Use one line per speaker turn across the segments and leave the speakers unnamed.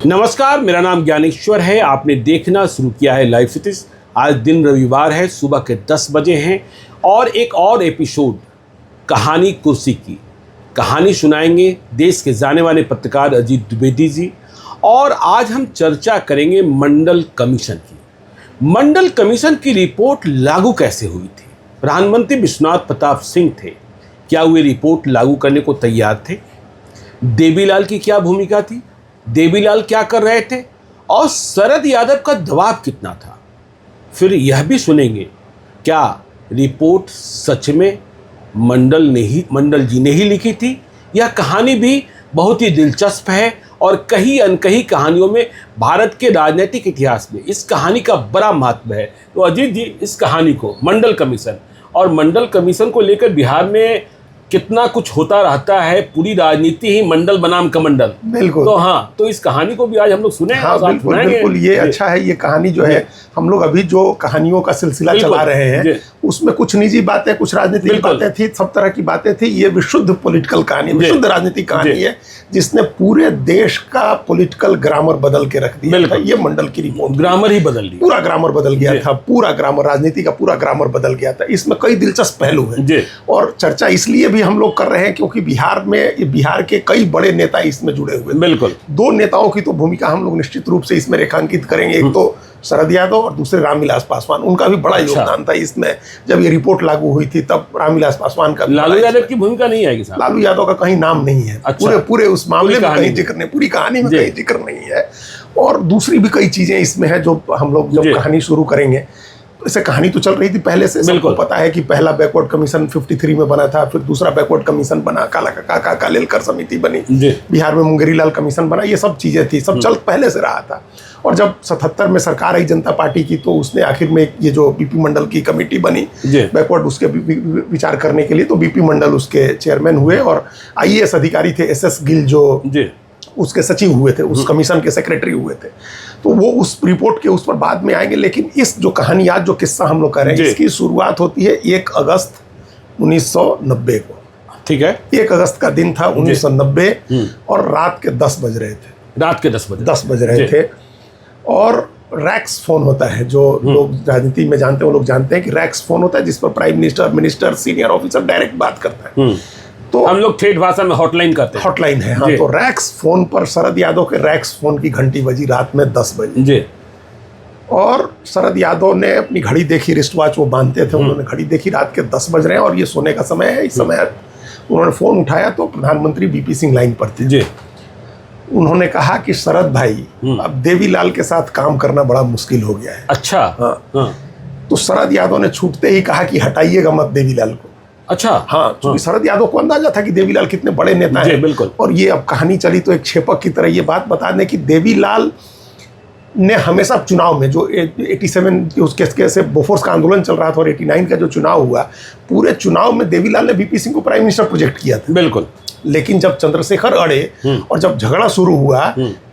नमस्कार, मेरा नाम ज्ञानेश्वर है। आपने देखना शुरू किया है लाइव सिटीज। आज दिन रविवार है, सुबह के 10 बजे हैं और एक और एपिसोड कहानी कुर्सी की कहानी सुनाएंगे देश के जाने माने पत्रकार अजीत द्विवेदी जी। और आज हम चर्चा करेंगे मंडल कमीशन की। मंडल कमीशन की रिपोर्ट लागू कैसे हुई थी? प्रधानमंत्री विश्वनाथ प्रताप सिंह थे, क्या वे रिपोर्ट लागू करने को तैयार थे? देवीलाल की क्या भूमिका थी? देवीलाल क्या कर रहे थे? और शरद यादव का दबाव कितना था? फिर यह भी सुनेंगे, क्या रिपोर्ट सच में मंडल जी ने ही लिखी थी? यह कहानी भी बहुत ही दिलचस्प है और कहीं अनकहीं कहानियों में भारत के राजनीतिक इतिहास में इस कहानी का बड़ा महत्व है। तो अजीत जी, इस कहानी को मंडल कमीशन को लेकर बिहार में कितना कुछ होता रहता है, पूरी राजनीति ही मंडल बनाम कमंडल।
बिल्कुल।
तो हाँ, तो इस कहानी को भी आज हम लोग सुने।
हाँ, बिल्कुल ये अच्छा है। ये कहानी जो है, हम लोग अभी जो कहानियों का सिलसिला चला रहे हैं उसमें कुछ निजी बातें, कुछ राजनीतिक बातें थी, सब तरह की बातें थी। ये विशुद्ध पॉलिटिकल कहानी, विशुद्ध राजनीतिक कहानी है जिसने पूरे देश का पॉलिटिकल ग्रामर बदल के रख दिया था। ये मंडल की रिपोर्ट ग्रामर ही बदल दिया, पूरा ग्रामर बदल गया था। पूरा ग्रामर, राजनीति का पूरा ग्रामर बदल गया था। इसमें कई दिलचस्प पहलू हैं और चर्चा इसलिए भी हम लोग कर रहे हैं क्योंकि बिहार के कई बड़े नेता इसमें जुड़े हुए हैं। बिल्कुल। दो नेताओं की तो भूमिका हम लोग निश्चित रूप से इसमें रेखांकित करेंगे। एक तो शरद यादव और दूसरे रामविलास पासवान। उनका भी बड़ा योगदान था इसमें। जब ये रिपोर्ट लागू हुई थी तब रामविलास पासवान का,
लालू यादव की भूमिका नहीं आएगी साहब।
लालू यादव का कहीं नाम नहीं है। पूरे उस मामले में कहीं जिक्र नहीं, पूरी कहानी में कहीं जिक्र नहीं है। और दूसरी भी कई चीजें इसमें है जो हम लोग जब कहानी शुरू करेंगे। इसे कहानी तो चल रही थी पहले से, सबको पता है कि पहला बैकवर्ड कमीशन 53 में बना था, फिर दूसरा बैकवर्ड कमीशन बना, काला कालेलकर समिति बनी, बिहार में मुंगेरीलाल कमीशन बना। ये सब चीजें थी, सब चल पहले से रहा था। और जब 77 में सरकार आई जनता पार्टी की, तो उसने आखिर में ये जो बीपी मंडल की कमेटी बनी बैकवर्ड, उसके विचार करने के लिए, तो बीपी मंडल उसके चेयरमैन हुए और IAS अधिकारी थे SS गिल जो उसके सचिव हुए थे, उस कमीशन के सेक्रेटरी हुए थे। तो वो उस रिपोर्ट के उस पर बाद में आएंगे। लेकिन इस जो कहानी, आज जो किस्सा हम लोग कर रहे हैं, इसकी शुरुआत होती है 1 अगस्त 1990 को। ठीक है, 1 अगस्त का दिन था 1990 और रात के 10 बज रहे थे। रात के 10 बज रहे थे। और रैक्स फोन होता है, जो लोग राजनीति में जानते हैं वो लोग जानते हैं कि रैक्स फोन होता है जिस पर prime minister senior officer direct बात करता है। तो हम लोग ठेठ भाषा में हॉटलाइन कहते हैं। हॉटलाइन है, हाँ। तो रैक्स फोन पर शरद यादव के रैक्स फोन की घंटी बजी रात में 10 बजे। और शरद यादव ने अपनी घड़ी देखी, रिस्ट वॉच वो बांधते थे, उन्होंने घड़ी देखी, रात के 10 बज रहे हैं और ये सोने का समय है। इस समय उन्होंने फोन उठाया तो प्रधानमंत्री VP सिंह लाइन पर थे। उन्होंने कहा कि शरद भाई, अब देवीलाल के साथ काम करना बड़ा मुश्किल हो गया है। अच्छा। हाँ। तो शरद यादव ने छूटते ही कहा कि हटाइएगा मत देवीलाल को। अच्छा। हाँ, क्योंकि शरद यादव को अंदाजा था कि देवीलाल कितने बड़े नेता हैं। बिल्कुल। और ये अब कहानी चली तो एक छेपक की तरह ये बात बता दें कि देवीलाल ने हमेशा चुनाव में, जो 87 उसके से बोफोर्स का आंदोलन चल रहा था और 89 का जो चुनाव हुआ, पूरे चुनाव में देवीलाल ने VP सिंह को प्राइम मिनिस्टर प्रोजेक्ट किया था। बिल्कुल। लेकिन जब चंद्रशेखर अड़े और जब झगड़ा शुरू हुआ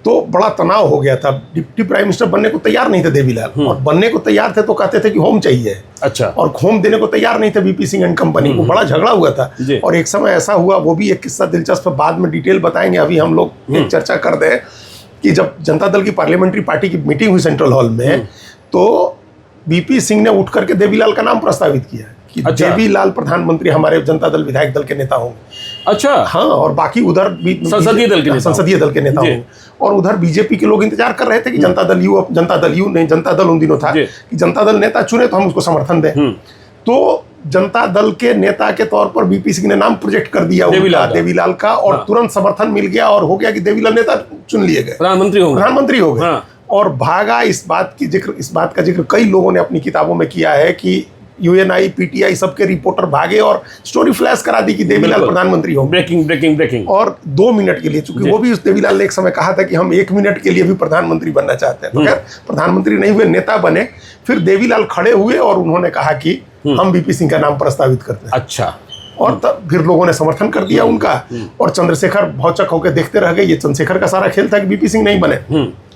तो बड़ा तनाव हो गया था। डिप्टी प्राइम मिनिस्टर बनने को तैयार नहीं थे देवीलाल, और बनने को तैयार थे तो कहते थे कि होम चाहिए। अच्छा। और होम देने को तैयार नहीं थे VP सिंह एंड कंपनी को। बड़ा झगड़ा हुआ था। और एक समय ऐसा हुआ, वो भी एक किस्सा दिलचस्प, बाद में डिटेल बताएंगे। अभी हम लोग एक चर्चा कर दें कि जब जनता दल की पार्लियामेंट्री पार्टी की मीटिंग हुई सेंट्रल हॉल में, तो VP सिंह ने उठ करके देवीलाल का नाम प्रस्तावित किया कि देवीलाल प्रधानमंत्री हमारे जनता दल विधायक दल के नेता होंगे। अच्छा। हाँ। और बाकी उधर संसदीय दल के नेता होंगे। और उधर बीजेपी के लोग इंतजार कर रहे थे कि जनता दल उन दिनों था कि जनता दल नेता चुने तो हम उसको समर्थन दें। तो जनता दल के नेता के तौर पर VP सिंह ने नाम प्रोजेक्ट कर दिया देवीलाल का, और तुरंत समर्थन मिल गया और हो गया कि देवीलाल नेता चुन लिए गए, प्रधानमंत्री हो गए। और भागा, इस बात का जिक्र कई लोगों ने अपनी किताबों में किया है कि UNI PTI सबके रिपोर्टर भागे और स्टोरी फ्लैश करा दी कि देवीलाल प्रधानमंत्री हो। ब्रेकिंग। और 2 मिनट के लिए, चूंकि वो भी उस देवीलाल ने एक समय कहा था कि हम 1 मिनट के लिए भी प्रधानमंत्री बनना चाहते हैं, तो खैर प्रधानमंत्री नहीं हुए, नेता बने। फिर देवीलाल खड़े हुए और उन्होंने कहा कि हम VP सिंह का नाम प्रस्तावित करते हैं। अच्छा। और तब फिर लोगों ने समर्थन कर दिया उनका, और चंद्रशेखर भौचक होकर देखते रह गए। ये चंद्रशेखर का सारा खेल था कि VP सिंह नहीं बने।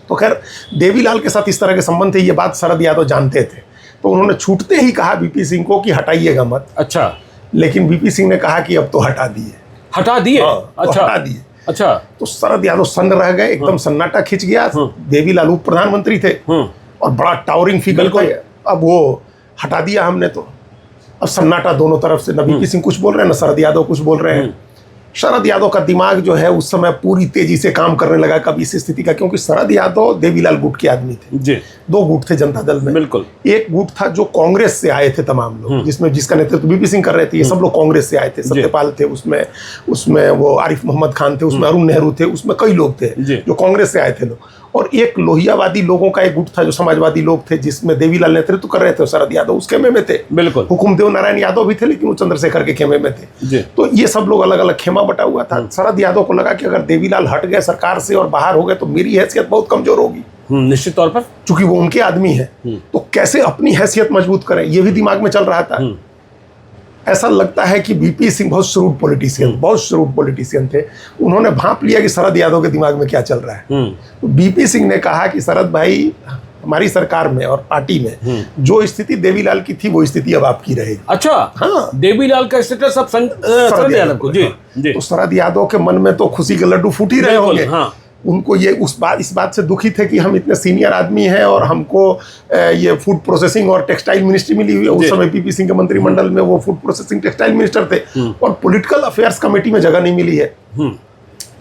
तो खैर देवीलाल के साथ इस तरह के संबंध थे, ये बात शरद यादव जानते थे। तो उन्होंने छूटते ही कहा VP सिंह को कि हटाइएगा मत। अच्छा। लेकिन VP सिंह ने कहा कि अब तो हटा दिए।
अच्छा।
हटा दिए।
अच्छा।
तो शरद यादव सन्न रह गए, एकदम सन्नाटा खिंच गया। देवीलाल उप प्रधानमंत्री थे और बड़ा टावरिंग फिगर थे। अब वो हटा दिया हमने, तो अब सन्नाटा दोनों तरफ से, न वीपी सिंह कुछ बोल रहे हैं, न शरद यादव कुछ बोल रहे हैं। शरद यादव का दिमाग जो है उस समय पूरी तेजी से काम करने लगा कब इस स्थिति का, क्योंकि शरद यादव देवीलाल गुट के आदमी थे जी। 2 गुट थे जनता दल में।
बिल्कुल।
एक गुट था जो कांग्रेस से आए थे तमाम लोग, जिसका नेतृत्व वीपी सिंह कर रहे थे। ये सब लोग कांग्रेस से आए थे। सत्यपाल थे उसमें वो आरिफ मोहम्मद खान थे, उसमें अरुण नेहरू थे, उसमें कई लोग थे जो कांग्रेस से आए थे लोग। और एक लोहियावादी लोगों का एक गुट था जो समाजवादी लोग थे, जिसमें देवीलाल नेतृत्व कर रहे थे। शरद यादव उस खेमे में थे।
बिल्कुल।
हुकुमदेव नारायण यादव भी थे, लेकिन वो चंद्रशेखर के खेमे में थे। तो ये सब लोग अलग अलग खेमा बटा हुआ था। शरद यादव को लगा कि अगर देवीलाल हट गए सरकार से और बाहर हो गए तो मेरी हैसियत बहुत कमजोर होगी,
निश्चित तौर पर,
चूंकि वो उनके आदमी है। तो कैसे अपनी हैसियत मजबूत करें, ये भी दिमाग में चल रहा था। ऐसा लगता है कि वीपी सिंह बहुत श्रूड पॉलिटिशियन थे। उन्होंने भांप लिया कि शरद यादव के दिमाग में क्या चल रहा है। तो वीपी सिंह ने कहा कि शरद भाई, हमारी सरकार में और पार्टी में जो स्थिति देवीलाल की थी वो स्थिति अब आपकी रहेगी।
अच्छा। हाँ, देवीलाल का स्टेटस अब शरद यादव को। जी।
तो शरद यादव के मन में तो खुशी के लड्डू फूट ही रहे होंगे।
हाँ।
उनको ये इस बात से दुखी थे कि हम इतने सीनियर आदमी हैं और हमको ये फूड प्रोसेसिंग और टेक्सटाइल मिनिस्ट्री मिली हुई है। उस समय वीपी सिंह के मंत्रिमंडल में वो फूड प्रोसेसिंग टेक्सटाइल मिनिस्टर थे और पॉलिटिकल अफेयर्स कमेटी में जगह नहीं मिली है।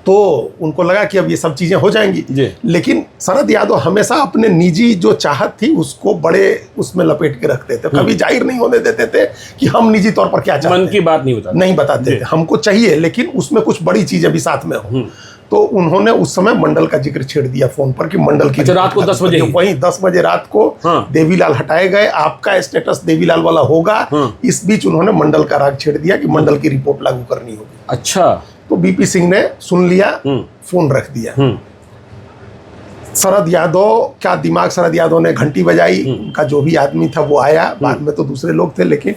तो उनको लगा कि अब ये सब चीजें हो जाएंगी। लेकिन शरद यादव हमेशा अपने निजी जो चाहत थी उसको बड़े उसमें लपेट के रखते थे, कभी जाहिर नहीं होने देते थे कि हम निजी तौर पर क्या चाहते हैं।
मन की बात नहीं बताते
थे। हमको चाहिए लेकिन उसमें कुछ बड़ी चीजें भी साथ में हो। तो उन्होंने उस समय मंडल का जिक्र छेड़ दिया फोन पर कि मंडल की
रात को 10 बजे,
वहीं 10 बजे रात को देवीलाल हटाए गए, आपका स्टेटस देवीलाल वाला होगा। इस बीच उन्होंने मंडल का राग छेड़ दिया कि मंडल की रिपोर्ट लागू करनी होगी।
अच्छा।
तो वीपी सिंह ने सुन लिया, फोन रख दिया। शरद यादव ने घंटी बजाई, उनका जो भी आदमी था वो आया। बाद में तो दूसरे लोग थे, लेकिन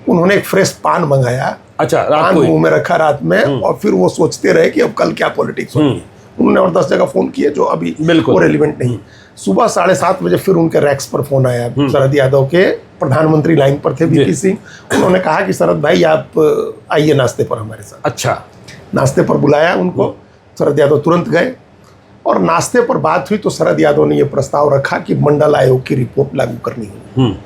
उन्होंने एक फ्रेश पान मंगाया।
अच्छा।
पान मुंह में रखा रात में, और फिर वो सोचते रहे कि अब कल क्या पॉलिटिक्स होगी। उन्होंने और 10 जगह फोन किए जो अभी वो रेलिवेंट नहीं। सुबह 7:30 बजे फिर उनके रैक्स पर फोन आया। शरद यादव के प्रधानमंत्री लाइन पर थे वीपी सिंह। उन्होंने कहा कि शरद भाई आप आइए नाश्ते पर हमारे साथ।
अच्छा।
नाश्ते पर बुलाया उनको। शरद यादव तुरंत गए और नाश्ते पर बात हुई तो शरद यादव ने यह प्रस्ताव रखा कि मंडल आयोग की रिपोर्ट लागू करनी होगी।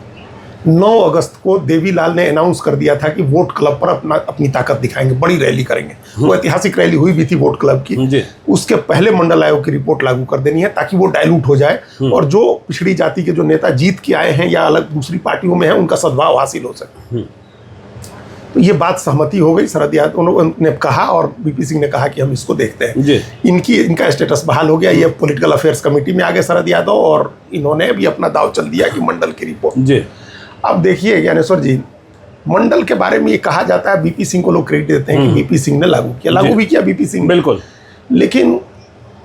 9 अगस्त को देवीलाल ने अनाउंस कर दिया था कि वोट क्लब पर अपनी ताकत दिखाएंगे, बड़ी रैली करेंगे। वो ऐतिहासिक रैली हुई भी थी वोट क्लब की। उसके पहले मंडल आयोग की रिपोर्ट लागू कर देनी है ताकि वो डाइल्यूट हो जाए और जो पिछड़ी जाति के जो नेता जीत के आए हैं या अलग दूसरी पार्टियों में हैं उनका सद्भाव हासिल हो सके। तो ये बात सहमति हो गई। शरद यादव ने कहा और वीपी सिंह ने कहा कि हम इसको देखते हैं। इनका स्टेटस बहाल हो गया। ये पॉलिटिकल अफेयर्स कमेटी में आ गए शरद यादव और इन्होंने भी अपना दाव चल दिया कि मंडल की रिपोर्ट। अब देखिए ज्ञानेश्वर जी, मंडल के बारे में ये कहा जाता है, वीपी सिंह को लोग क्रेडिट देते हैं कि वीपी सिंह ने लागू भी किया वीपी सिंह।
बिल्कुल।
लेकिन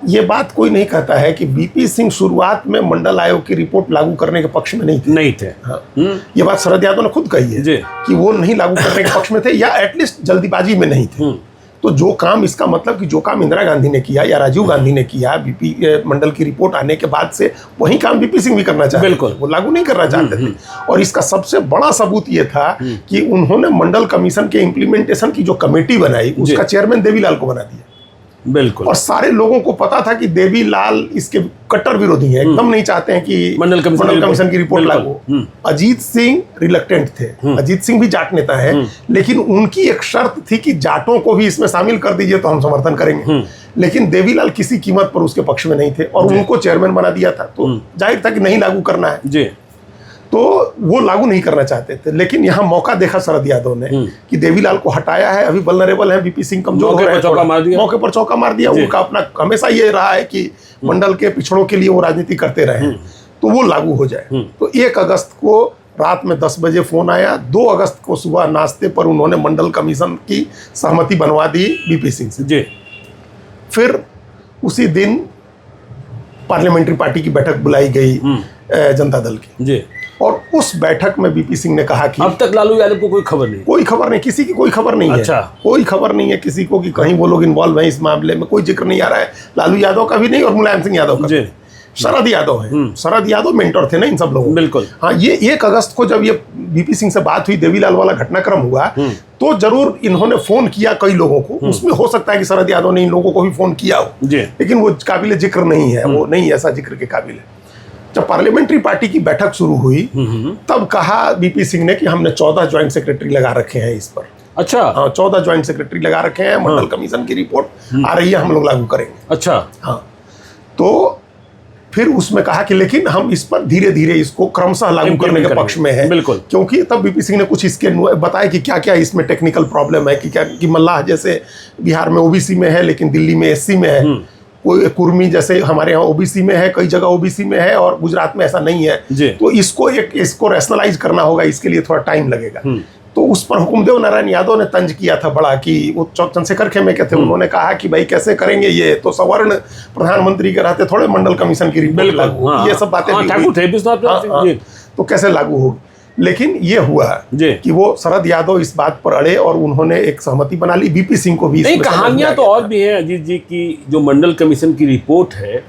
ये बात कोई नहीं कहता है कि वीपी सिंह शुरुआत में मंडल आयोग की रिपोर्ट लागू करने के पक्ष में नहीं थे। हाँ। ये बात शरद यादव ने खुद कही है कि वो नहीं लागू करने के पक्ष में थे या एटलीस्ट जल्दीबाजी में नहीं थे। तो जो काम, इसका मतलब कि जो काम इंदिरा गांधी ने किया या राजीव गांधी ने किया वीपी मंडल की रिपोर्ट आने के बाद से, वही काम वीपी सिंह भी करना चाहते थे। बिल्कुल। वो लागू नहीं करना चाहते थे। और इसका सबसे बड़ा सबूत ये था कि उन्होंने मंडल कमीशन के इम्प्लीमेंटेशन की जो कमेटी बनाई उसका चेयरमैन देवीलाल को बना दिया।
बिल्कुल।
और सारे लोगों को पता था कि देवीलाल इसके कट्टर विरोधी हैं, एकदम नहीं चाहते हैं कि मंडल कमीशन की रिपोर्ट लागू। अजीत सिंह रिलक्टेंट थे। अजीत सिंह भी जाट नेता है, लेकिन उनकी एक शर्त थी कि जाटों को भी इसमें शामिल कर दीजिए तो हम समर्थन करेंगे। लेकिन देवीलाल किसी कीमत पर उसके पक्ष में नहीं थे और उनको चेयरमैन बना दिया था। तो जाहिर था कि नहीं लागू करना है। तो वो लागू नहीं करना चाहते थे। लेकिन यहाँ मौका देखा शरद यादव ने कि देवीलाल को हटाया है, अभी वल्नरेबल है, वीपी सिंह कमजोर हो रहे हैं, मौके पर चौका मार दिया। उनका अपना हमेशा ये रहा है कि मंडल के पिछड़ों के लिए वो राजनीति करते रहे, तो वो लागू हो जाए। तो 1 अगस्त को रात में 10 बजे फोन आया। 2 अगस्त को सुबह नाश्ते पर उन्होंने मंडल कमीशन की सहमति बनवा दी वीपी सिंह से। फिर उसी दिन पार्लियामेंट्री पार्टी की बैठक बुलाई गई जनता दल की। और उस बैठक में वीपी सिंह ने कहा कि
अब तक लालू यादव को कोई खबर नहीं,
किसी की कोई खबर नहीं
अच्छा।
है। कोई खबर नहीं है किसी को कि कहीं वो लोग इन्वॉल्व हैं इस मामले में। कोई जिक्र नहीं आ रहा है लालू यादव का भी नहीं और मुलायम सिंह यादव का भी। शरद यादव है, शरद यादव मेंटर थे ना इन सब लोगों।
बिल्कुल।
हाँ, ये 1 अगस्त को जब ये बीपी सिंह से बात हुई, देवीलाल वाला घटनाक्रम हुआ, तो जरूर इन्होंने फोन किया कई लोगों को। उसमें हो सकता है कि शरद यादव ने इन लोगों को भी फोन किया हो, लेकिन वो काबिल जिक्र नहीं है, वो नहीं ऐसा जिक्र के काबिल है। जब पार्लियामेंट्री पार्टी की बैठक शुरू हुई तब कहा बीपी सिंह ने कि हमने 14 ज्वाइंट सेक्रेटरी लगा रखे हैं इस पर।
अच्छा।
हाँ, 14 ज्वाइंट सेक्रेटरी लगा रखे हैं, मंडल कमीशन की रिपोर्ट आ रही है, हम लोग लागू करेंगे।
अच्छा।
हाँ, तो फिर उसमें कहा कि लेकिन हम इस पर धीरे धीरे इसको क्रमशः लागू करने के पक्ष में है।
बिल्कुल।
क्योंकि तब बीपी सिंह ने कुछ इसके बताया कि क्या क्या इसमें टेक्निकल प्रॉब्लम है, कि क्या कि मल्लाह जैसे बिहार में ओबीसी में है लेकिन दिल्ली में एससी में है, कोई कुर्मी जैसे हमारे यहाँ ओबीसी में है, कई जगह ओबीसी में है और गुजरात में ऐसा नहीं है। तो इसको रैशनलाइज करना होगा, इसके लिए थोड़ा टाइम लगेगा। तो उस पर हुकुमदेव नारायण यादव ने तंज किया था बड़ा, कि वो चंद्रशेखर खेमे के थे, उन्होंने कहा कि भाई कैसे करेंगे ये, तो सवर्ण प्रधानमंत्री के रहते थोड़े मंडल कमीशन की रिपोर्ट लागू, ये सब बातें तो कैसे लागू होगी। लेकिन ये हुआ कि वो शरद यादव इस बात पर अड़े और उन्होंने एक सहमति बना ली। बीपी सिंह को भी
नहीं, कहानियां तो और भी हैं अजीत जी की। जो मंडल कमीशन की रिपोर्ट है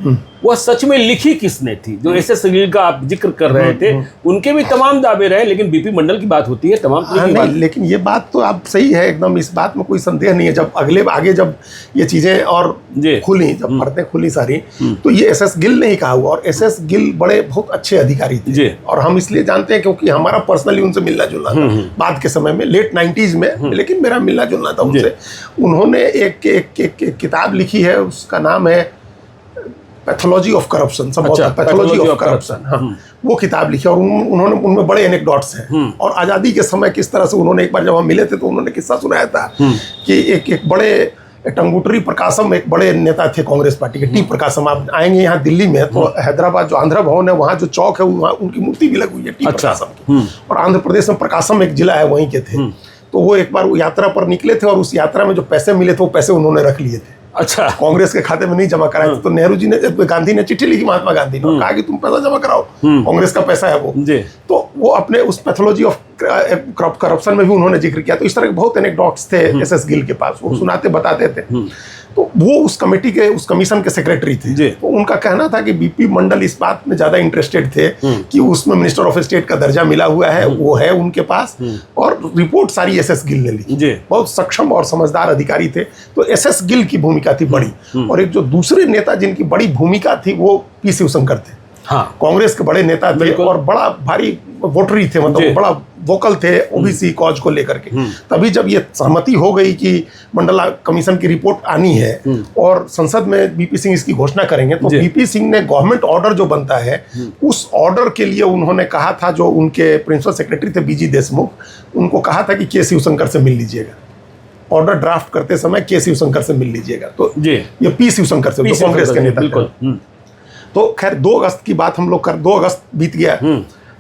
वह सच में लिखी किसने थी? जो एस एस गिल का आप जिक्र कर रहे थे, उनके भी तमाम दावे रहे, लेकिन बीपी मंडल की बात होती है तमाम।
लेकिन ये बात तो आप सही है एकदम, इस बात में कोई संदेह नहीं है। जब आगे जब ये चीजें और खुली, जब परतें खुली सारी, तो ये एस एस गिल ने ही कहा हुआ। और एस एस गिल बड़े बहुत अच्छे अधिकारी थे, और हम इसलिए जानते हैं क्योंकि हमारा पर्सनली उनसे मिलना जुलना था बाद के समय में, लेट 90s में, लेकिन मेरा मिलना जुलना था उनसे। उन्होंने एक किताब लिखी है, उसका नाम है pathology of corruption, pathology of corruption. हाँ, वो किताब लिखी और उन्होंने उनमें बड़े एनेक्डोट्स हैं। और आज़ादी के समय किस तरह से उन्होंने, एक बार जब हम मिले थे तो उन्होंने किस्सा सुनाया था कि एक बड़े टंगुटरी प्रकाशम एक बड़े नेता थे कांग्रेस पार्टी के, टी प्रकाशम। आप आएंगे यहाँ दिल्ली में तो हैदराबाद जो आंध्र भवन है, वहाँ जो चौक है, वहाँ उनकी मूर्ति भी लगी हुई है, टी प्रकाशम की। और आंध्र प्रदेश में प्रकाशम एक जिला है, वहीं के थे। तो वो एक बार यात्रा पर निकले थे और उस यात्रा में जो पैसे मिले थे वो पैसे उन्होंने रख लिए थे। अच्छा। कांग्रेस के खाते में नहीं जमा कराए थे। तो नेहरू जी ने, गांधी ने चिट्ठी लिखी महात्मा गांधी ने, कहा कि तुम पैसा जमा कराओ, कांग्रेस का पैसा है वो। तो वो अपने उस पैथोलॉजी ऑफ करप्शन में भी उन्होंने जिक्र किया। तो इस तरह के बहुत एनेक्डोट्स थे एस एस गिल के पास, वो सुनाते बताते थे। तो वो उस कमेटी के, उस कमीशन के सेक्रेटरी थे। तो उनका कहना था कि बीपी मंडल इस बात में ज्यादा इंटरेस्टेड थे कि उसमें मिनिस्टर ऑफ स्टेट का दर्जा मिला हुआ है, वो है उनके पास, और रिपोर्ट सारी एस एस गिल ने ली। बहुत सक्षम और समझदार अधिकारी थे। तो एस एस गिल की भूमिका थी बड़ी। और एक जो दूसरे नेता जिनकी बड़ी भूमिका थी वो पी शिवशंकर थे। कांग्रेस के बड़े नेता थे और बड़ा भारी वोटरी थे, मतलब बड़ा वोकल थे ओबीसी कॉज को लेकर के। तभी जब ये सहमति हो गई कि मंडला कमीशन की रिपोर्ट आनी है और संसद में बीपी सिंह इसकी घोषणा करेंगे, तो बीपी सिंह ने गवर्नमेंट ऑर्डर जो बनता है उस ऑर्डर के लिए उन्होंने कहा था, जो उनके प्रिंसिपल सेक्रेटरी थे बीजी देशमुख, उनको कहा था कि के शिवशंकर से मिल लीजिएगा। ऑर्डर ड्राफ्ट करते समय के शिवशंकर से मिल लीजिएगा। तो ये पी शिवशंकर से, जो कांग्रेस के नेता। तो खैर 2 अगस्त की बात हम लोग कर, 2 अगस्त बीत गया।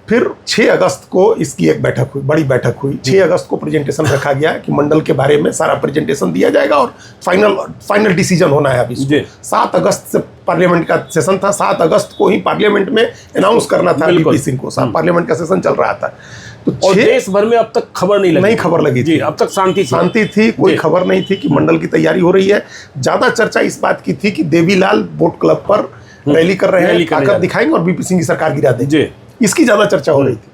फिर 6 अगस्त को इसकी एक बैठक हुई, बड़ी बैठक हुई। 6 अगस्त को प्रेजेंटेशन रखा गया कि मंडल के बारे में सारा प्रेजेंटेशन दिया जाएगा और फाइनल डिसीजन होना है अभी। 7 अगस्त से पार्लियामेंट का सेशन था। 7 अगस्त को ही पार्लियामेंट में अनाउंस करना था बीपी सिंह को। पार्लियामेंट का सेशन चल रहा था।
तो देश भर में अब तक खबर नहीं
खबर लगी थी।
अब तक शांति
थी, कोई खबर नहीं थी कि मंडल की तैयारी हो रही है। ज्यादा चर्चा इस बात की थी कि देवीलाल बोट क्लब पर रैली कर रहे हैं, ताकत दिखाएंगे और बीपी सिंह की सरकार गिरा देंगे, इसकी ज्यादा चर्चा हो रही थी।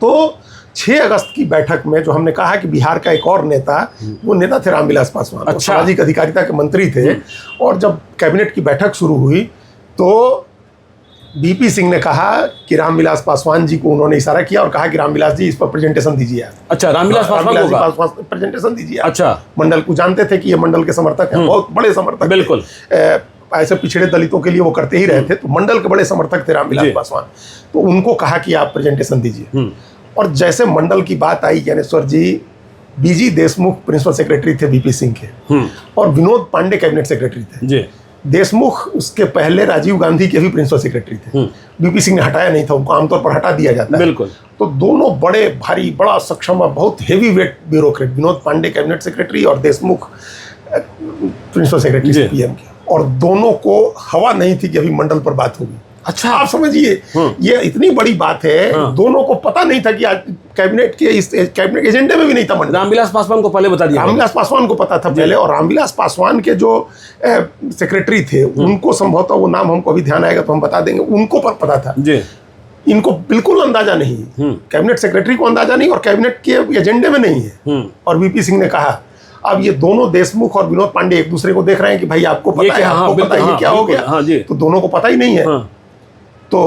तो 6 अगस्त की बैठक में जो हमने कहा कि बिहार का एक और नेता, वो नेता थे रामविलास पासवान। अच्छा। सामाजिक अधिकारिता के मंत्री थे। और जब कैबिनेट की बैठक शुरू हुई तो बीपी सिंह ने कहा कि रामविलास पासवान जी को उन्होंने इशारा किया और कहा कि रामविलास जी इस पर प्रेजेंटेशन दीजिए। अच्छा, रामविलास पासवान प्रेजेंटेशन दीजिए। अच्छा। मंडल को जानते थे कि ये मंडल के समर्थक हैं, बहुत बड़े समर्थक। बिल्कुल। ऐसे पिछड़े दलितों के लिए वो करते ही रहे थे, तो मंडल के बड़े समर्थक थे रामविलास पासवान। तो उनको कहा कि आप प्रेजेंटेशन दीजिए। और जैसे मंडल की बात आई, ज्ञानेश्वर जी, बीजी देशमुख प्रिंसिपल सेक्रेटरी थे बीपी सिंह के, और विनोद पांडे कैबिनेट सेक्रेटरी थे। देशमुख उसके पहले राजीव गांधी के भी प्रिंसिपल सेक्रेटरी थे। बीपी सिंह ने हटाया नहीं था, उनको आमतौर पर हटा दिया जाता है। बिल्कुल। तो दोनों बड़े भारी, बड़ा सक्षम और बहुत heavy weight bureaucrat, Vinod Pande cabinet secretary और देशमुख प्रिंसिपल सेक्रेटरी पीएम के। और दोनों को हवा नहीं थी कि अभी मंडल पर बात होगी। अच्छा, आप समझिए, ये इतनी बड़ी बात है। दोनों को पता नहीं था कि आज कैबिनेट के इस कैबिनेट एजेंडे में भी नहीं था।
रामविलास पासवान को पहले बता दिया,
रामविलास पासवान को पता था पहले, और रामविलास पासवान के जो सेक्रेटरी थे उनको संभवतः, वो नाम हमको अभी ध्यान आएगा तो हम बता देंगे, उनको पर पता था जी। इनको बिल्कुल अंदाजा नहीं, कैबिनेट सेक्रेटरी को अंदाजा नहीं और कैबिनेट के एजेंडे में नहीं है। और वीपी सिंह ने कहा, अब ये दोनों देशमुख और विनोद पांडे एक दूसरे को देख रहे हैं कि भाई आपको पता है, आपको पता है ये क्या हो गया, तो दोनों को पता ही नहीं है। तो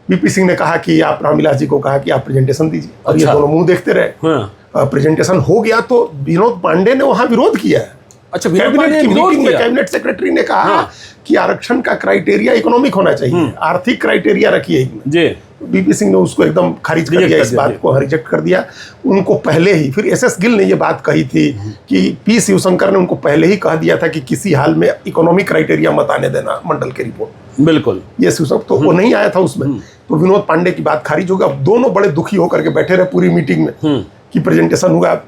वीपी सिंह ने कहा कि आप रामविलास जी को कहा कि आप प्रेजेंटेशन दीजिए, और ये दोनों मुंह देखते रहे। प्रेजेंटेशन हो गया तो विनोद पांडे ने वहां विरोध किया। अच्छा, कैबिनेट की मीटिंग में कैबिनेट सेक्रेटरी ने कहा कि आरक्षण का क्राइटेरिया इकोनॉमिक होना चाहिए, आर्थिक क्राइटेरिया रखिए जी। वीपी सिंह ने उसको एकदम खारिज कर दिया, इस बात को रिजेक्ट कर दिया। उनको पहले ही, फिर एसएस गिल ने ये बात कही थी कि पी शिवशंकर ने उनको पहले ही कह दिया था कि किसी हाल में इकोनॉमिक क्राइटेरिया मत आने देना मंडल की रिपोर्ट। बिल्कुल, ये शिवशंकर तो वो नहीं आया था उसमें, तो विनोद पांडे की बात खारिज हो गई। अब दोनों बड़े दुखी होकर के बैठे रहे पूरी मीटिंग में कि प्रेजेंटेशन हुआ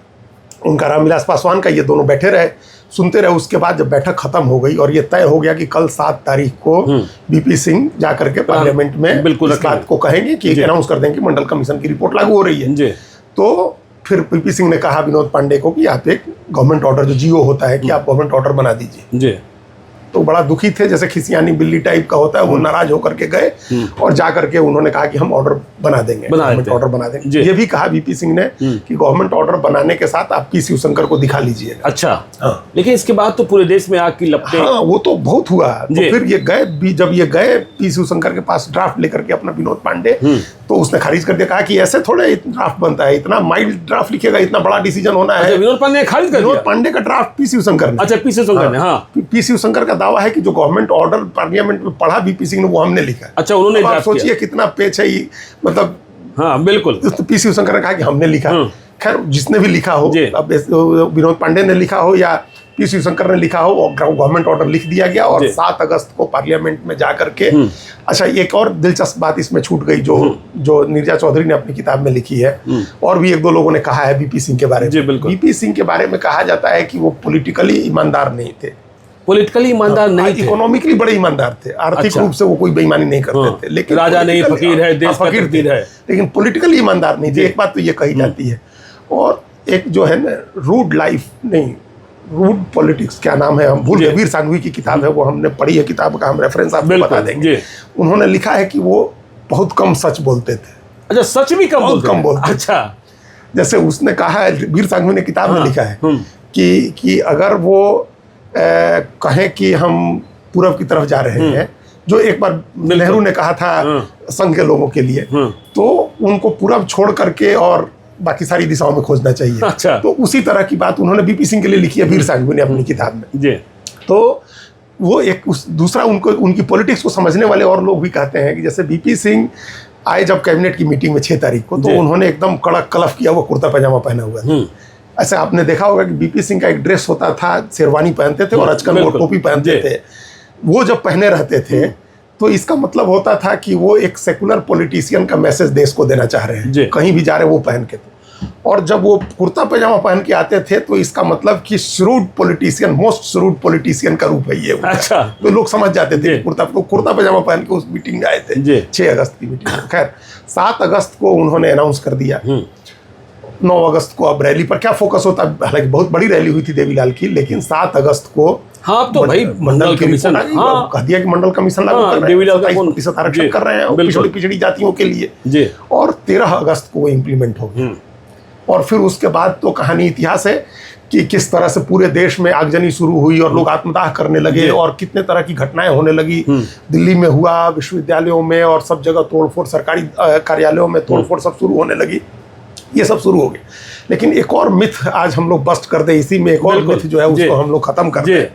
उनका, रामविलास पासवान का, ये दोनों बैठे रहे सुनते रहे। उसके बाद जब बैठक खत्म हो गई और ये तय हो गया कि कल 7 तारीख को वीपी सिंह जाकर के पार्लियामेंट में बिल्कुल इस बात को कहेंगे कि अनाउंस कर देंगे कि मंडल कमीशन की रिपोर्ट लागू हो रही है। तो फिर वीपी सिंह ने कहा विनोद पांडे को कि आप एक गवर्नमेंट ऑर्डर, जो जीओ होता है, कि आप गवर्नमेंट ऑर्डर बना दीजिए। तो बड़ा दुखी थे, जैसे खिसियानी बिल्ली टाइप का होता है, वो नाराज होकर के गए और जाकर के उन्होंने कहा कि हम ऑर्डर बना देंगे, गवर्नमेंट ऑर्डर बना देंगे। ये भी कहा वीपी सिंह ने कि गवर्नमेंट ऑर्डर बनाने के साथ आप पी शिवशंकर को दिखा लीजिए। अच्छा, हाँ। लेकिन इसके बाद तो पूरे देश में आग की लपटें, हाँ, वो तो बहुत हुआ। तो फिर ये गए, जब ये गए पी शिवशंकर के पास ड्राफ्ट लेकर के अपना विनोद पांडे, तो उसने खारिज कर दिया, कहा कि ऐसे थोड़े ड्राफ्ट बनता है, इतना माइल्ड ड्राफ्ट लिखेगा, इतना बड़ा डिसीजन होना है। विनोद पांडे ने खारिज कर दिया, विनोद पांडे का ड्राफ्ट पी शिवशंकर ने। अच्छा, पी शिवशंकर ने, हाँ, पी शिवशंकर का दावा है कि जो गवर्नमेंट ऑर्डर पार्लियामेंट में पढ़ा वीपी सिंह ने, वो हमने लिखा। अच्छा, उन्होंने, आप सोचिए कितना पेच है ये, मतलब, हाँ बिल्कुल। पी शिवशंकर ने कहा कि हमने लिखा। खैर, जिसने भी लिखा हो, अब विनोद पांडे ने लिखा हो या पी शिवशंकर ने लिखा हो, गवर्नमेंट ऑर्डर लिख दिया गया और 7 अगस्त को पार्लियामेंट में जाकर के। अच्छा, एक और दिलचस्प बात इसमें छूट गई, जो नीरजा चौधरी ने अपनी किताब में लिखी है, और भी 1-2 लोगों ने कहा है वीपी सिंह के बारे में। वीपी सिंह के बारे में कहा जाता है कि वो पॉलिटिकली ईमानदार नहीं थे, पॉलिटिकली ईमानदार नहीं थे, इकोनॉमिकली बड़े ईमानदार थे, आर्थिक रूप से वो कोई बेईमानी नहीं करते थे, लेकिन राजा नहीं, फकीर है, देश का फकीर है, लेकिन पॉलिटिकली ईमानदार नहीं थे। एक बात तो ये कही जाती है। और एक जो है ना, रूड लाइफ नहीं, रूड पॉलिटिक्स, क्या नाम है, हम भूल गए, वीर सांघवी की किताब है, वो हमने पढ़ी है, किताब का हम रेफरेंस आपको बता देंगे। उन्होंने लिखा है कि वो बहुत कम सच बोलते थे। अच्छा, सच भी कम बोलते। अच्छा, जैसे उसने कहा है, वीर सांघवी ने किताब में लिखा है कि अगर वो कहें कि हम पूरब की तरफ जा रहे हैं, जो एक बार नेहरू ने कहा था संघ के लोगों के लिए, तो उनको पूरब छोड़ करके और बाकी सारी दिशाओं में खोजना चाहिए। अच्छा। तो उसी तरह की बात उन्होंने वीपी सिंह के लिए लिखी है, वीर सांघवी ने अपनी किताब में। तो वो एक दूसरा, उनको, उनकी पॉलिटिक्स को समझने वाले और लोग भी कहते हैं कि जैसे वीपी सिंह आए जब कैबिनेट की मीटिंग में 6 तारीख को, तो उन्होंने एकदम कड़क कलफ किया, वो कुर्ता पैजामा पहना हुआ था। ऐसा आपने देखा होगा कि वीपी सिंह का एक ड्रेस होता था, शेरवानी पहनते थे और आजकल वो टोपी पहनते थे। वो जब पहने रहते थे तो इसका मतलब होता था कि वो एक सेकुलर पॉलिटिशियन का मैसेज देश को देना चाह रहे हैं, कहीं भी जा रहे वो पहन के। और जब वो कुर्ता पैजामा पहन के आते थे तो इसका मतलब कि shrewd politician, most shrewd politician का रूप है ये। अच्छा, तो लोग समझ जाते थे कुर्ता पैजामा पहन के उस मीटिंग में आए थे, 6 अगस्त की मीटिंग में। खैर, 7 अगस्त को उन्होंने अनाउंस कर दिया। 9 अगस्त को अब रैली पर क्या फोकस होता है, हालांकि बहुत बड़ी रैली हुई थी देवीलाल की, लेकिन 7 अगस्त को, हाँ, तो भाई मंडल कमीशन, हाँ, कह दिया कि मंडल कमीशन लागू कर रहे हैं, 27% आरक्षण कर रहे हैं पिछड़ी जातियों के लिए, और 13 अगस्त को वो इम्प्लीमेंट हो गया। और फिर उसके बाद तो कहानी इतिहास है कि किस तरह से पूरे देश में आगजनी शुरू हुई और लोग आत्मदाह करने लगे और कितने तरह की घटनाएं होने लगी। दिल्ली में हुआ, विश्वविद्यालयों में और सब जगह तोड़फोड़, सरकारी कार्यालयों में तोड़फोड़ सब शुरू होने लगी। ये सब शुरू हो गया। लेकिन एक और मिथ आज हम लोग बस्ट कर दे, इसी में एक और मिथ जो है उसको हम लोग खत्म करते हैं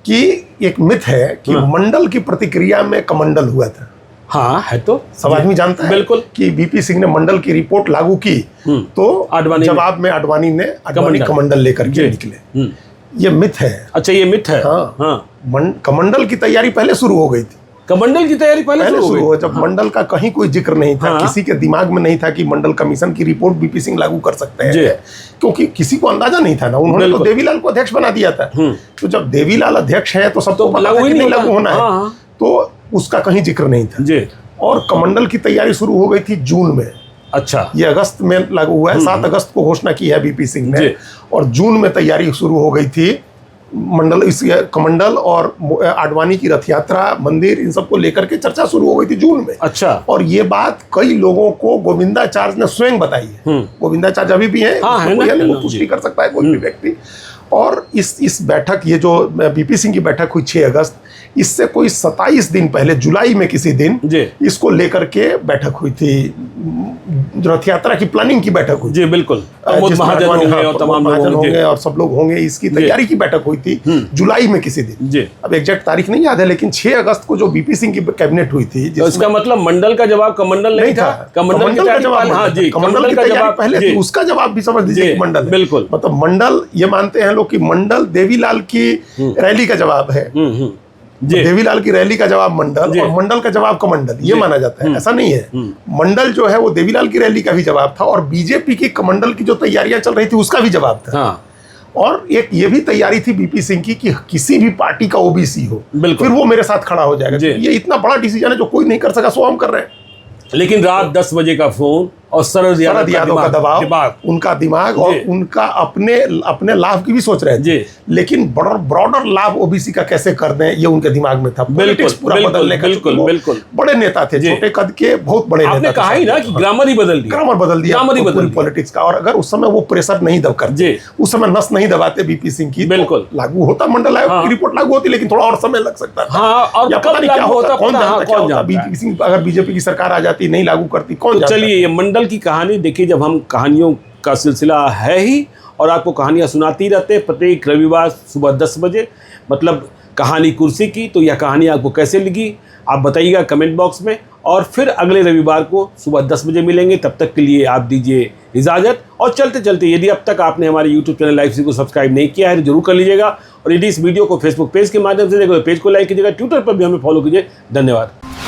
कि एक मिथ है कि मंडल की प्रतिक्रिया में कमंडल हुआ था। हाँ, है तो सब आदमी जानता है बिल्कुल कि वीपी सिंह ने मंडल की रिपोर्ट लागू की तो जवाब में आडवाणी कमंडल लेकर के निकले। ये मिथ है। अच्छा, ये मिथ है। हाँ, हाँ। कमंडल की तैयारी पहले शुरू हो गई थी। कमंडल की तैयारी पहले शुरू हो, जब मंडल का कहीं कोई जिक्र नहीं था, किसी के दिमाग में नहीं था कि मंडल कमीशन की रिपोर्ट वीपी सिंह लागू कर सकते हैं, क्योंकि किसी को अंदाजा नहीं था ना। उन्होंने तो देवीलाल को अध्यक्ष बना दिया था। तो जब देवीलाल अध्यक्ष है तो सबको पता था कि नहीं लागू होना है। तो उसका कहीं जिक्र नहीं था
जी।
और कमंडल की तैयारी शुरू हो गई थी जून में।
अच्छा,
ये अगस्त में लागू हुआ है, 7 अगस्त को घोषणा की है बीपी सिंह ने, और जून में तैयारी शुरू हो गई थी। मंडल, इस कमंडल और आडवाणी की रथ यात्रा, मंदिर, इन सबको लेकर के चर्चा शुरू हो गई थी जून में।
अच्छा।
और ये बात कई लोगों को गोविंदाचार्य ने स्वयं बताई है। गोविंदाचार्य अभी भी हैं, वो पुष्टि कर सकता है कोई भी व्यक्ति। और इस बैठक, ये जो बीपी सिंह की बैठक हुई 6 अगस्त, इससे कोई 27 दिन पहले जुलाई में किसी दिन इसको लेकर के बैठक हुई थी, रथ यात्रा की प्लानिंग की बैठक हुई।
जी बिल्कुल, महाजन
होंगे और सब लोग होंगे, इसकी तैयारी की बैठक हुई थी जुलाई में किसी दिन। अब एग्जैक्ट तारीख नहीं याद है, लेकिन 6 अगस्त को जो बीपी सिंह की कैबिनेट हुई थी,
इसका मतलब मंडल का जवाब कमंडल नहीं था,
कमंडल का जवाब, हाँ जी, कमंडल की तैयारी पहले थी, उसका जवाब भी समझ लीजिए मंडल।
बिल्कुल,
मतलब मंडल, ये मानते हैं लोग कि मंडल देवीलाल की रैली का जवाब है, देवीलाल की रैली का जवाब मंडल, और मंडल का जवाब कमंडल, ये माना जाता है। ऐसा नहीं है, मंडल जो है वो देवीलाल की रैली का भी जवाब था, और बीजेपी की कमंडल की जो तैयारियां चल रही थी उसका भी जवाब था। और एक ये भी तैयारी थी बीपी सिंह की कि किसी भी पार्टी का ओबीसी हो, फिर वो मेरे साथ खड़ा हो जाएगा। ये इतना बड़ा डिसीजन है जो कोई नहीं कर सका, सो हम कर रहे हैं।
लेकिन रात 10 बजे का फोन और शरद यादव का दबाव,
उनका दिमाग और उनका अपने लाभ की भी सोच रहे थे, लेकिन ब्रॉडर लाभ ओबीसी का कैसे कर दें, ये उनके दिमाग में था। पॉलिटिक्स पूरा बदलने का, बिल्कुल बड़े नेता थे, छोटे कद के बहुत बड़े नेता।
आपने कहा ही ना कि ग्रामर ही बदल दिया
पूरी पॉलिटिक्स का। और अगर उस समय वो प्रेशर नहीं दब करते, उस समय नस नहीं दबाते बीपी सिंह की, बिल्कुल लागू होता, मंडल आयोग की रिपोर्ट लागू होती, लेकिन थोड़ा और समय लग सकता था।
और पता नहीं क्या होता,
कौन जानता, बीपी सिंह अगर बीजेपी की सरकार आ जाती, नहीं लागू करती, कौन जानता।
चलिए, ये मंडल की कहानी देखिए, जब हम कहानियों का सिलसिला है ही और आपको कहानियां सुनाती रहते हैं प्रत्येक रविवार सुबह 10 बजे, मतलब कहानी कुर्सी की। तो यह कहानी आपको कैसे लगी आप बताइएगा कमेंट बॉक्स में, और फिर अगले रविवार को सुबह 10 बजे मिलेंगे। तब तक के लिए आप दीजिए इजाज़त। और चलते चलते, यदि अब तक आपने हमारे यूट्यूब चैनल लाइव सिटी को सब्सक्राइब नहीं किया है तो जरूर कर लीजिएगा, और यदि इस वीडियो को फेसबुक पेज के माध्यम से देखो तो पेज को लाइक कीजिएगा, ट्विटर पर भी हमें फॉलो कीजिए। धन्यवाद।